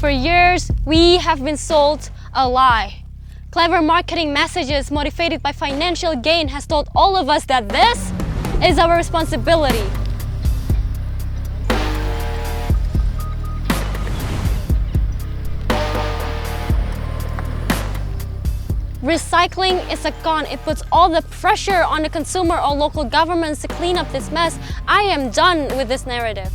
For years, we have been sold a lie. Clever marketing messages motivated by financial gain has told all of us that this is our responsibility. Recycling is a con. It puts all the pressure on the consumer or local governments to clean up this mess. I am done with this narrative.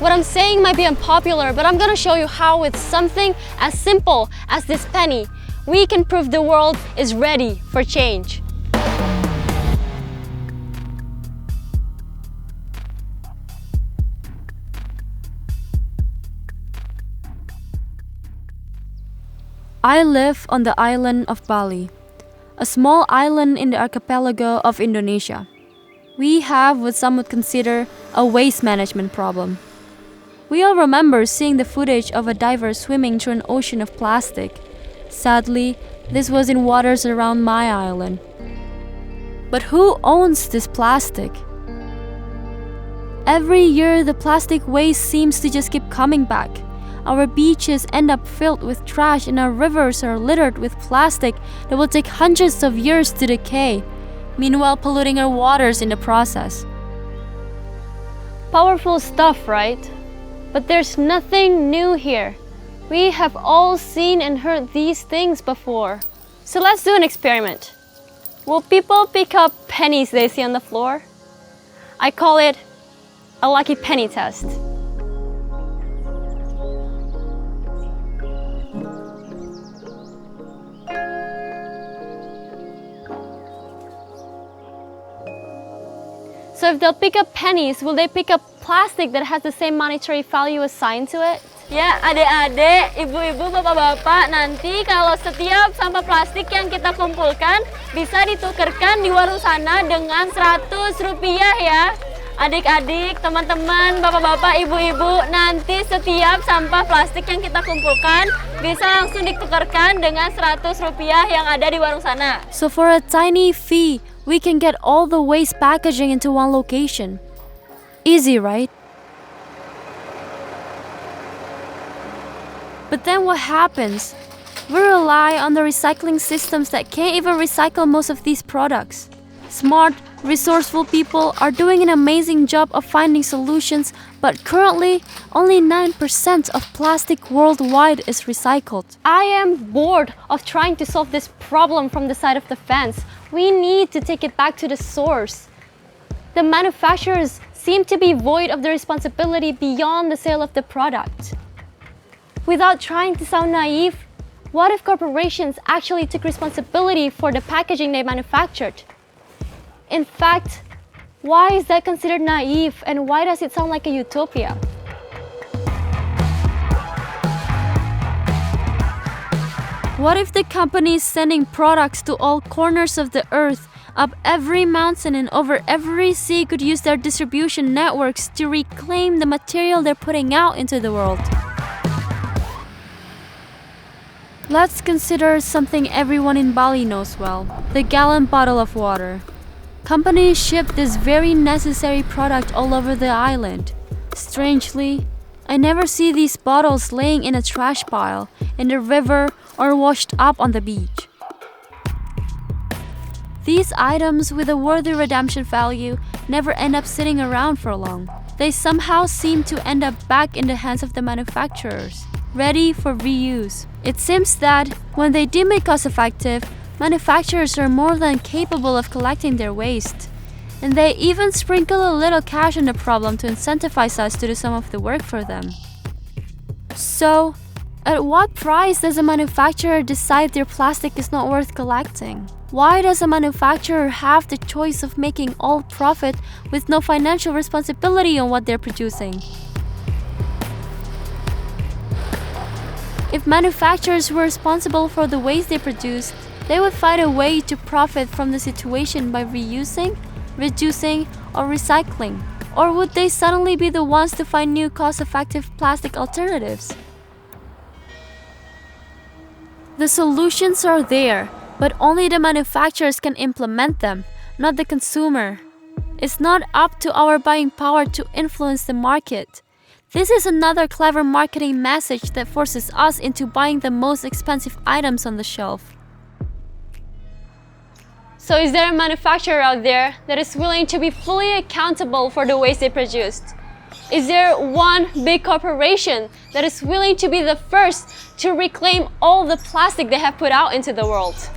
What I'm saying might be unpopular, but I'm gonna show you how with something as simple as this penny, we can prove the world is ready for change. I live on the island of Bali, a small island in the archipelago of Indonesia. We have what some would consider a waste management problem. We all remember seeing the footage of a diver swimming through an ocean of plastic. Sadly, this was in waters around my island. But who owns this plastic? Every year, the plastic waste seems to just keep coming back. Our beaches end up filled with trash and our rivers are littered with plastic that will take hundreds of years to decay, meanwhile polluting our waters in the process. Powerful stuff, right? But there's nothing new here. We have all seen and heard these things before. So let's do an experiment. Will people pick up pennies they see on the floor? I call it a lucky penny test. So if they'll pick up pennies, will they pick up plastic that has the same monetary value assigned to it? Ya, adik-adik, ibu-ibu, bapak-bapak, nanti kalau setiap sampah plastik yang kita kumpulkan bisa ditukarkan di warung sana dengan Rp100 ya. Adik-adik, teman-teman, bapak-bapak, ibu-ibu, nanti setiap sampah plastik yang kita kumpulkan bisa langsung ditukarkan dengan Rp100 yang ada di warung sana. So for a tiny fee, we can get all the waste packaging into one location. Easy, right? But then what happens? We rely on the recycling systems that can't even recycle most of these products. Smart, resourceful people are doing an amazing job of finding solutions, but currently, only 9% of plastic worldwide is recycled. I am bored of trying to solve this problem from the side of the fence. We need to take it back to the source. The manufacturers seem to be void of the responsibility beyond the sale of the product. Without trying to sound naive, what if corporations actually took responsibility for the packaging they manufactured? In fact, why is that considered naive and why does it sound like a utopia? What if the companies sending products to all corners of the earth, up every mountain and over every sea could use their distribution networks to reclaim the material they're putting out into the world? Let's consider something everyone in Bali knows well, the gallon bottle of water. Companies ship this very necessary product all over the island. Strangely, I never see these bottles laying in a trash pile, in the river, or washed up on the beach. These items with a worthy redemption value never end up sitting around for long. They somehow seem to end up back in the hands of the manufacturers, ready for reuse. It seems that when they deem it cost-effective, manufacturers are more than capable of collecting their waste. And they even sprinkle a little cash on the problem to incentivize us to do some of the work for them. So, at what price does a manufacturer decide their plastic is not worth collecting? Why does a manufacturer have the choice of making all profit with no financial responsibility on what they're producing? If manufacturers were responsible for the waste they produced, they would find a way to profit from the situation by reusing, reducing, or recycling. Or would they suddenly be the ones to find new cost-effective plastic alternatives? The solutions are there, but only the manufacturers can implement them, not the consumer. It's not up to our buying power to influence the market. This is another clever marketing message that forces us into buying the most expensive items on the shelf. So is there a manufacturer out there that is willing to be fully accountable for the waste they produced? Is there one big corporation that is willing to be the first to reclaim all the plastic they have put out into the world?